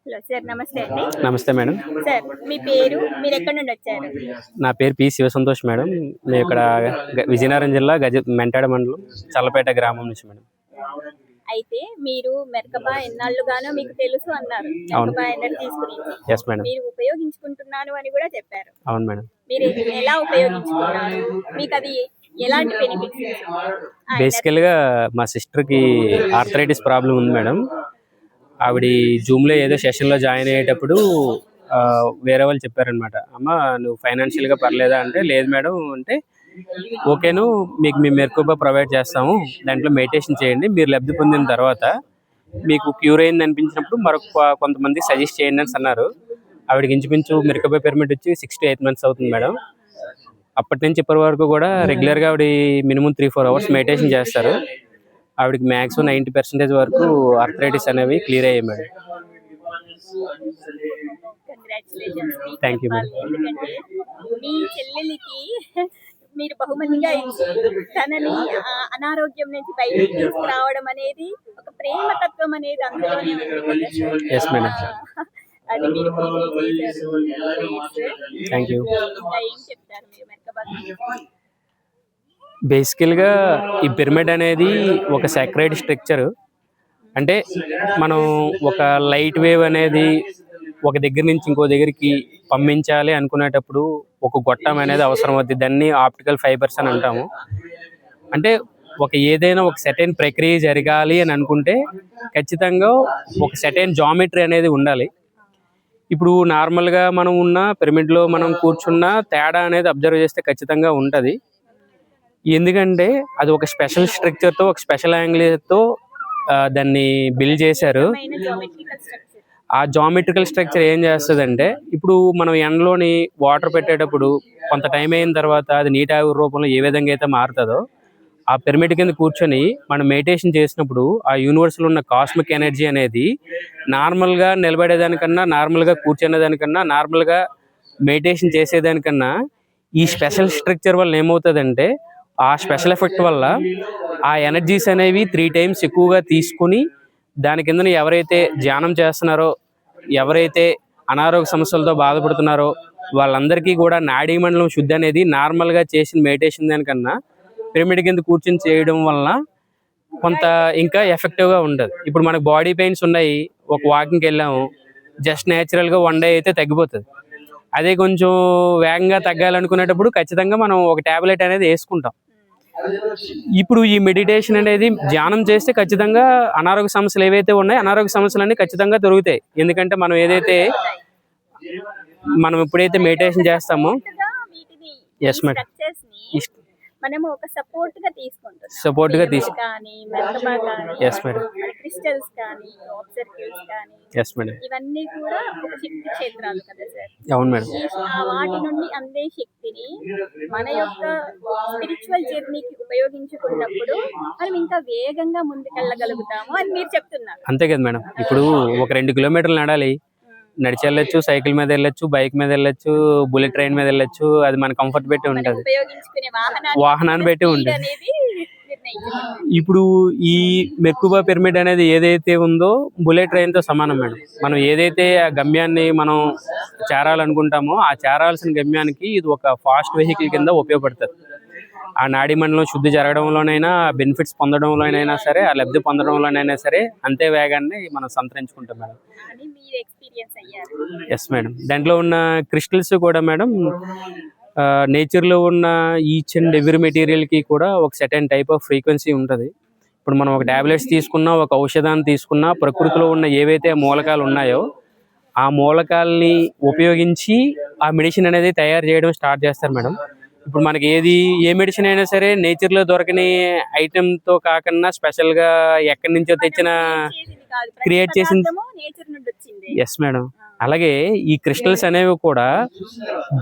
Hello sir, నమస్తే అండి. నమస్తే మేడం. సార్, మీ పేరు, మీరు ఎక్కడి నుండి వచ్చారు? నా పేరు పి శివసంతోష్ మేడం. మేము ఇక్కడ విజయనగరం జిల్లా మెంటాడ మండలం చల్లపేట గ్రామం నుంచి మేడం. అయితే మీరు మెర్కబా ఎన్నాళ్ళుగానో మీకు తెలుసు అన్నారు. మెర్కబా ఎనర్జీస్ గురించి ఎస్ మేడం. మీరు ఉపయోగించుకుంటున్నాను అని కూడా చెప్పారు. అవును మేడం. మీరు ఎలా ఉపయోగించుకున్నారు? మీకు అది ఎలాంటి బెనిఫిట్స్? బేసికల్గా మా సిస్టర్కి ఆర్థరైటిస్ ప్రాబ్లం ఉంది మేడం. ఆవిడ జూమ్లో ఏదో సెషన్లో జాయిన్ అయ్యేటప్పుడు వేరే వాళ్ళు చెప్పారనమాట, అమ్మ నువ్వు ఫైనాన్షియల్గా పర్లేదా అంటే, లేదు మేడం అంటే, ఓకేను మీకు మేము మెర్కబా ప్రొవైడ్ చేస్తాము, దాంట్లో మెడిటేషన్ చేయండి, మీరు లబ్ధి పొందిన తర్వాత మీకు క్యూర్ అయింది అనిపించినప్పుడు మరొక కొంతమంది సజెస్ట్ చేయండి అని అన్నారు. ఆవిడకి ఇంచుమించు మెర్కబా పిరమిడ్ వచ్చి 6 to 8 months అవుతుంది మేడం. అప్పటి నుంచి ఇప్పటి వరకు కూడా రెగ్యులర్గా ఆవిడ మినిమం 3-4 hours మెడిటేషన్ చేస్తారు. ఆవిడకి మ్యాక్సిమం 90% వరకు ఆర్థరైటిస్ అనేవి క్లియర్ అయ్యాయి మేడం. Thank you madam. ఎందుకంటే మీ చెల్లెలికి మీరు బహుమతిగా ఇచ్చి తనని అనారోగ్యం నుంచి బయటకు తీసుకురావడం అనేది ఒక ప్రేమతత్వం అనేది అందులోనే ఉంది. Yes madam. అది మీరు థ్యాంక్ యూ. ఏం చెప్తారు మీరు మెర్కబా? బేసికల్గా ఈ పిరమిడ్ అనేది ఒక సాక్రెడ్ స్ట్రక్చర్. అంటే మనం ఒక లైట్ వేవ్ అనేది ఒక దగ్గర నుంచి ఇంకో దగ్గరికి పంపించాలి అనుకునేటప్పుడు ఒక గొట్టం అనేది అవసరం అవుతుంది. దాన్ని ఆప్టికల్ ఫైబర్స్ అని అంటాము. అంటే ఏదైనా ఒక సెటైన్ ప్రక్రియ జరగాలి అని అనుకుంటే ఖచ్చితంగా ఒక సెటైన్ జామెట్రీ అనేది ఉండాలి. ఇప్పుడు నార్మల్గా మనం ఉన్న పిరమిడ్లో మనం కూర్చున్న తేడా అనేది అబ్జర్వ్ చేస్తే ఖచ్చితంగా ఉంటుంది. ఎందుకంటే అది ఒక స్పెషల్ స్ట్రక్చర్తో, ఒక స్పెషల్ యాంగిల్తో దాన్ని బిల్డ్ చేశారు. ఆ జామెట్రికల్ స్ట్రక్చర్ ఏం చేస్తుందంటే, ఇప్పుడు మనం ఎండలోని వాటర్ పెట్టేటప్పుడు కొంత టైం అయిన తర్వాత అది నీటి ఆవిరి రూపంలో ఏ విధంగా అయితే మారుతుందో, ఆ పిరమిడ్ కింద కూర్చొని మనం మెడిటేషన్ చేసినప్పుడు ఆ యూనివర్స్లో ఉన్న కాస్మిక్ ఎనర్జీ అనేది నార్మల్గా నిలబడేదానికన్నా, నార్మల్గా కూర్చునేదానికన్నా, నార్మల్గా మెడిటేషన్ చేసేదానికన్నా ఈ స్పెషల్ స్ట్రక్చర్ వల్ల ఏమవుతుందంటే, ఆ స్పెషల్ ఎఫెక్ట్ వల్ల ఆ ఎనర్జీస్ అనేవి 3 times ఎక్కువగా తీసుకుని దాని కింద ఎవరైతే ధ్యానం చేస్తున్నారో, ఎవరైతే అనారోగ్య సమస్యలతో బాధపడుతున్నారో వాళ్ళందరికీ కూడా నాడీ మండలం శుద్ధి అనేది నార్మల్గా చేసిన మెడిటేషన్ దానికన్నా పిరమిడ్ కింద కూర్చొని చేయడం వలన కొంత ఇంకా ఎఫెక్టివ్గా ఉండదు. ఇప్పుడు మనకు బాడీ పెయిన్స్ ఉన్నాయి, ఒక వాకింగ్కి వెళ్ళాము, జస్ట్ న్యాచురల్గా 1 day అయితే తగ్గిపోతుంది. అదే కొంచెం వేగంగా తగ్గాలనుకునేటప్పుడు ఖచ్చితంగా మనం ఒక ట్యాబ్లెట్ అనేది వేసుకుంటాం. ఇప్పుడు ఈ మెడిటేషన్ అనేది ధ్యానం చేస్తే ఖచ్చితంగా అనారోగ్య సమస్యలు ఏవైతే ఉన్నాయో అనారోగ్య సమస్యలన్నీ ఖచ్చితంగా దొరుకుతాయి. ఎందుకంటే మనం ఎప్పుడైతే మెడిటేషన్ చేస్తామో ఎస్ మేడం, మనము ఒక సపోర్ట్ గా తీసుకుంటాం. Yes madam. క్రిస్టల్స్ కానీ, సర్కిల్స్ కానీ, ఎస్ మేడం, ఇవన్నీ కూడా ఒక శక్తి క్షేత్రాలు కదా సార్. అవును మేడం. వాటి నుండి అందే శక్తిని మన యొక్క స్పిరిచువల్ జర్నీకి ఉపయోగించుకున్నప్పుడు మనం ఇంకా వేగంగా ముందుకెళ్ళగలుగుతాము అని మీరు చెప్తున్నారు. అంతే కదా మేడం. ఇప్పుడు ఒక 2 kilometers నడిచి వెళ్ళొచ్చు, సైకిల్ మీద వెళ్ళొచ్చు, బైక్ మీద వెళ్ళొచ్చు, బుల్లెట్ ట్రైన్ మీద వెళ్ళొచ్చు. అది మన కంఫర్ట్ పెట్టి ఉంటుంది, వాహనాన్ని బట్టి ఉంటుంది. ఇప్పుడు ఈ మెర్కబా పిరమిడ్ అనేది ఏదైతే ఉందో బుల్లెట్ ట్రైన్తో సమానం మేడం. మనం ఏదైతే ఆ గమ్యాన్ని మనం చేరాలనుకుంటామో ఆ చేరాల్సిన గమ్యానికి ఇది ఒక ఫాస్ట్ వెహికల్ కింద ఉపయోగపడుతుంది. ఆ నాడీ మండలం శుద్ధి జరగడంలోనైనా, బెనిఫిట్స్ పొందడంలోనైనా సరే, ఆ లబ్ధి పొందడంలోనైనా సరే అంతే వేగాన్ని మనం సంతరించుకుంటాం మేడం. Yes madam. దాంట్లో ఉన్న క్రిస్టల్స్ కూడా మేడం నేచర్లో ఉన్న ఈచ్ అండ్ ఎవ్రీ మెటీరియల్కి కూడా ఒక సర్టెన్ టైప్ ఆఫ్ ఫ్రీక్వెన్సీ ఉంటుంది. ఇప్పుడు మనం ఒక ట్యాబ్లెట్స్ తీసుకున్నా, ఒక ఔషధాన్ని తీసుకున్నా, ప్రకృతిలో ఉన్న ఏవైతే మూలకాలు ఉన్నాయో ఆ మూలకాలని ఉపయోగించి ఆ మెడిసిన్ అనేది తయారు చేయడం స్టార్ట్ చేస్తారు మేడం. ఇప్పుడు మనకి ఏ మెడిసిన్ అయినా సరే నేచర్లో దొరకని ఐటెంతో కాకుండా స్పెషల్గా ఎక్కడి నుంచో తెచ్చిన క్రియేట్ చేసింది. Yes madam. అలాగే ఈ క్రిస్టల్స్ అనేవి కూడా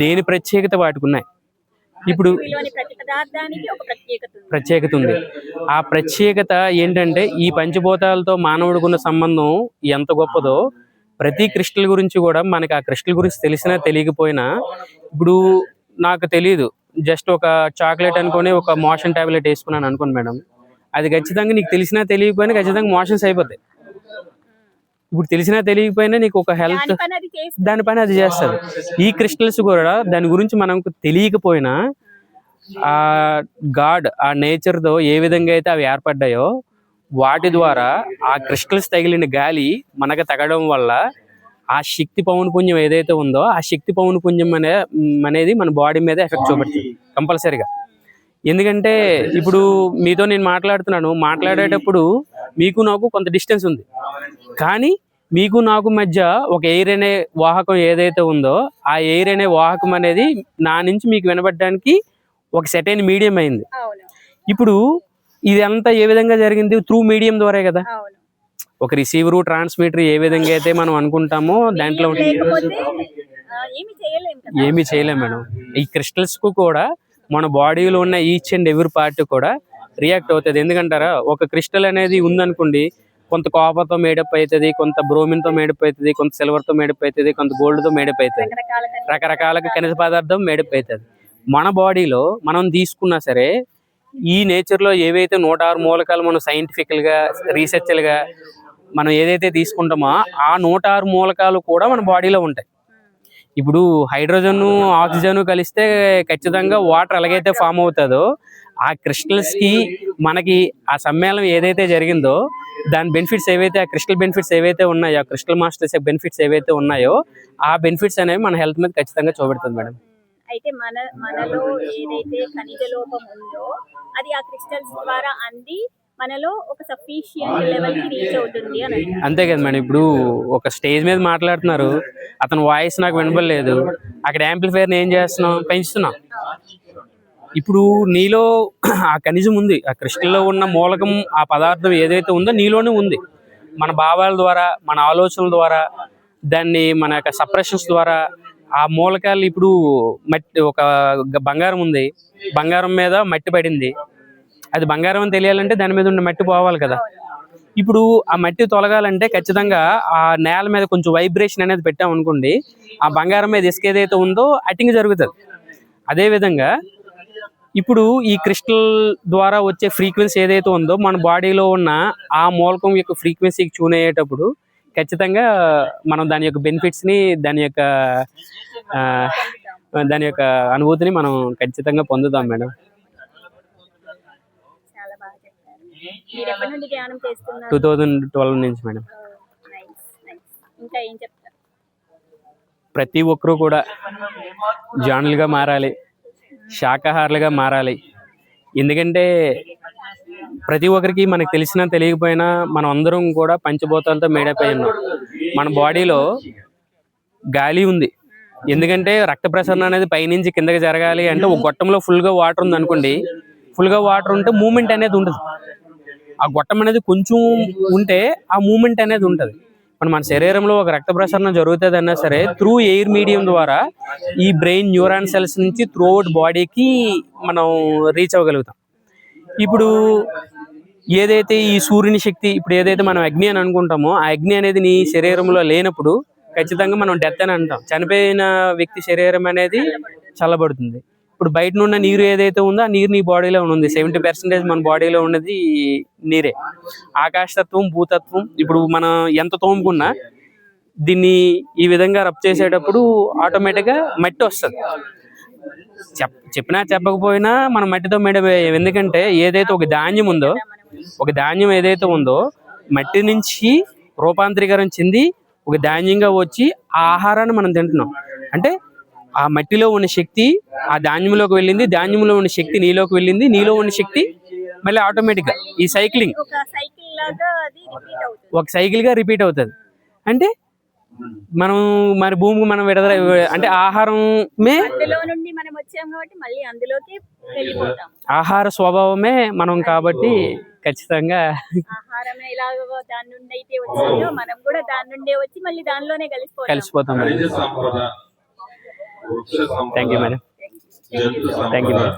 దేని ప్రత్యేకత వాటికి ఉన్నాయి. ఇప్పుడు ప్రత్యేకత ఉంది. ఆ ప్రత్యేకత ఏంటంటే ఈ పంచభూతాలతో మానవుడికి ఉన్న సంబంధం ఎంత గొప్పదో ప్రతి క్రిస్టల్ గురించి కూడా మనకి ఆ క్రిస్టల్ గురించి తెలిసినా తెలియకపోయినా, ఇప్పుడు నాకు తెలియదు, జస్ట్ ఒక చాక్లెట్ అనుకొని ఒక మోషన్ టాబ్లెట్ వేసుకున్నాను అనుకోండి మేడం, అది ఖచ్చితంగా నీకు తెలిసినా తెలియకపోయినా ఖచ్చితంగా మోషన్స్ అయిపోతాయి. ఇప్పుడు తెలిసినా తెలియకపోయినా నీకు ఒక హెల్త్ దాని పని అది చేస్తుంది. దాని పని అది చేస్తుంది. ఈ క్రిస్టల్స్ కూడా దాని గురించి మనకు తెలియకపోయినా ఆ గాడ్ ఆ నేచర్తో ఏ విధంగా అయితే అవి ఏర్పడ్డాయో వాటి ద్వారా ఆ క్రిస్టల్స్ తగిలిన గాలి మనకు తగడం వల్ల ఆ శక్తి పౌనపుణ్యం ఏదైతే ఉందో ఆ శక్తి పౌనపుణ్యం అనేది మన బాడీ మీద ఎఫెక్ట్ చూపెడుతుంది కంపల్సరీగా. ఎందుకంటే ఇప్పుడు మీతో నేను మాట్లాడేటప్పుడు మీకు నాకు కొంత డిస్టెన్స్ ఉంది, కానీ మీకు నాకు మధ్య ఒక ఎయిర్ అనే వాహకం ఏదైతే ఉందో ఆ ఎయిర్ అనే వాహకం అనేది నా నుంచి మీకు వినబడడానికి ఒక సెటైన్ మీడియం అయింది. అవును ఇప్పుడు ఇది అంతా ఏ విధంగా జరిగింది? త్రూ మీడియం ద్వారా కదా. అవును. ఒక రిసీవరు ట్రాన్స్మిటర్ ఏ విధంగా అయితే మనం అనుకుంటామో దాంట్లో లేకపోతే ఏమి చేయలేం కదా. ఏమీ చేయలేం మేడం. ఈ క్రిస్టల్స్ కు కూడా మన బాడీలో ఉన్న ఈచ్ అండ్ ఎవ్రీ పార్ట్ కూడా రియాక్ట్ అవుతుంది. ఎందుకంటారా, ఒక క్రిస్టల్ అనేది ఉందనుకోండి, కొంత కాపర్తో మేడప్ అవుతుంది, కొంత బ్రోమిన్తో మేడప్ అవుతుంది, కొంత సిల్వర్తో మేడప్ అవుతుంది, కొంత గోల్డ్తో మేడప్ అవుతుంది, రకరకాల ఖనిజ పదార్థం మేడప్ అవుతుంది. మన బాడీలో మనం తీసుకున్నా సరే ఈ నేచర్లో ఏవైతే 106 మూలకాలు మనం సైంటిఫికల్గా రీసెర్చ్లుగా మనం ఏదైతే తీసుకుంటామో ఆ 106 మూలకాలు కూడా మన బాడీలో ఉంటాయి. ఇప్పుడు హైడ్రోజన్ ఆక్సిజన్ కలిస్తే ఖచ్చితంగా వాటర్ ఎలాగైతే ఫామ్ అవుతుందో ఆ క్రిస్టల్స్కి మనకి ఆ సమ్మేళనం ఏదైతే జరిగిందో దాని బెనిఫిట్స్ ఏవైతే ఆ క్రిస్టల్ బెనిఫిట్స్ ఏవైతే ఉన్నాయో, ఆ క్రిస్టల్ మాస్టర్స్ బెనిఫిట్స్ ఏవైతే ఉన్నాయో ఆ బెనిఫిట్స్ అనేవి మన హెల్త్ మీద ఖచ్చితంగా చూపెడుతుంది మేడం. అయితే మనలో ఏదైతే ఖనిజ లోపం ఉందో అది ఆ క్రిస్టల్స్ ద్వారా అంది మనలో ఒక సఫిషియంట్ లెవెల్ కి రీచ్ అవుతుంది అని. అంతే కదా మేడం. ఇప్పుడు ఒక స్టేజ్ మీద మాట్లాడుతున్నారు, అతని వాయిస్ నాకు వినబడలేదు, అక్కడ యాంప్లిఫైర్ని ఏం చేస్తున్నాం, పెంచుతున్నాం. ఇప్పుడు నీలో ఆ ఖనిజం ఉంది, ఆ క్రిస్టల్లో ఉన్న మూలకం ఆ పదార్థం ఏదైతే ఉందో నీలోనే ఉంది. మన భావాల ద్వారా మన ఆలోచనల ద్వారా దాన్ని మన యొక్క సప్రెషన్స్ ద్వారా ఆ మూలకాలు ఇప్పుడు మట్టి ఒక బంగారం ఉంది, బంగారం మీద మట్టి పడింది, అది బంగారం అని తెలియాలంటే దాని మీద ఉన్న మట్టి పోవాలి కదా. ఇప్పుడు ఆ మట్టి తొలగాలంటే ఖచ్చితంగా ఆ నేల మీద కొంచెం వైబ్రేషన్ అనేది పెట్టామనుకోండి, ఆ బంగారం మీద ఇసుక ఏదైతే ఉందో అటింగ్ జరుగుతుంది. అదేవిధంగా ఇప్పుడు ఈ క్రిస్టల్ ద్వారా వచ్చే ఫ్రీక్వెన్సీ ఏదైతే ఉందో మన బాడీలో ఉన్న ఆ మూలకం యొక్క ఫ్రీక్వెన్సీకి ట్యూన్ అయ్యేటప్పుడు ఖచ్చితంగా మనం దాని యొక్క బెనిఫిట్స్ని దాని యొక్క అనుభూతిని మనం ఖచ్చితంగా పొందుతాం మేడం. చాలా బాగా చెప్పారు. మీరు ఎప్పటి నుండి ధ్యానం చేస్తున్నారు? 2012 నుంచి మేడం. ఇంకా ఏం చెప్తారు? ప్రతి ఒక్కరూ కూడా జానులుగా మారాలి, శాకాహారులుగా మారాలి. ఎందుకంటే ప్రతి ఒక్కరికి మనకు తెలిసినా తెలియకపోయినా మనం అందరం కూడా పంచభూతాలతో మేడప్ అయి ఉన్నాం. మన బాడీలో గాలి ఉంది, ఎందుకంటే రక్త ప్రసరణ అనేది పైనుంచి కిందకి జరగాలి అంటే ఒక గొట్టంలో ఫుల్గా వాటర్ ఉంది అనుకోండి, ఫుల్గా వాటర్ ఉంటే మూమెంట్ అనేది ఉండదు. ఆ గొట్టం అనేది కొంచెం ఉంటే ఆ మూమెంట్ అనేది ఉంటుంది. మన శరీరంలో ఒక రక్త ప్రసరణ జరుగుతుంది అన్నా సరే త్రూ ఎయిర్ మీడియం ద్వారా ఈ బ్రెయిన్ న్యూరాన్ సెల్స్ నుంచి త్రూ అవుట్ బాడీకి మనం రీచ్ అవ్వగలుగుతాం. ఇప్పుడు ఏదైతే ఈ సూర్యుని శక్తి, ఇప్పుడు ఏదైతే మనం అగ్ని అని అనుకుంటామో ఆ అగ్ని అనేది నీ శరీరంలో లేనప్పుడు ఖచ్చితంగా మనం డెత్ అని అంటాం. చనిపోయిన వ్యక్తి శరీరం అనేది చల్లబడుతుంది. ఇప్పుడు బయట ఉన్న నీరు ఏదైతే ఉందో ఆ నీరు నీ బాడీలో ఉంది. 70% మన బాడీలో ఉన్నది నీరే. ఆకాశతత్వం, భూతత్వం, ఇప్పుడు మనం ఎంత తోముకున్నా దీన్ని ఈ విధంగా రబ్ చేసేటప్పుడు ఆటోమేటిక్గా మట్టి వస్తుంది. చెప్పినా చెప్పకపోయినా మనం మట్టితో మేడవేయం. ఎందుకంటే ఏదైతే ఒక ధాన్యం ఉందో, ఒక ధాన్యం ఏదైతే ఉందో మట్టి నుంచి రూపాంతరీకరణ చెంది ఒక ధాన్యంగా వచ్చి ఆ ఆహారాన్ని మనం తింటున్నాం. అంటే ఆ మట్టిలో ఉన్న శక్తి ఆ ధాన్యంలోకి వెళ్ళింది, ధాన్యంలో ఉన్న శక్తి నీలోకి వెళ్ళింది, నీలో ఉన్న శక్తి మళ్ళీ ఆటోమేటిక్గా ఈ సైక్లింగ్ ఒక సైకిల్గా రిపీట్ అవుతుంది. అంటే మనం మరి భూమికి మనం విడుదల అంటే ఆహారమే, ఆహార స్వభావమే మనం కాబట్టి ఖచ్చితంగా కలిసిపోతాం. Thank you madam. Thank you madam.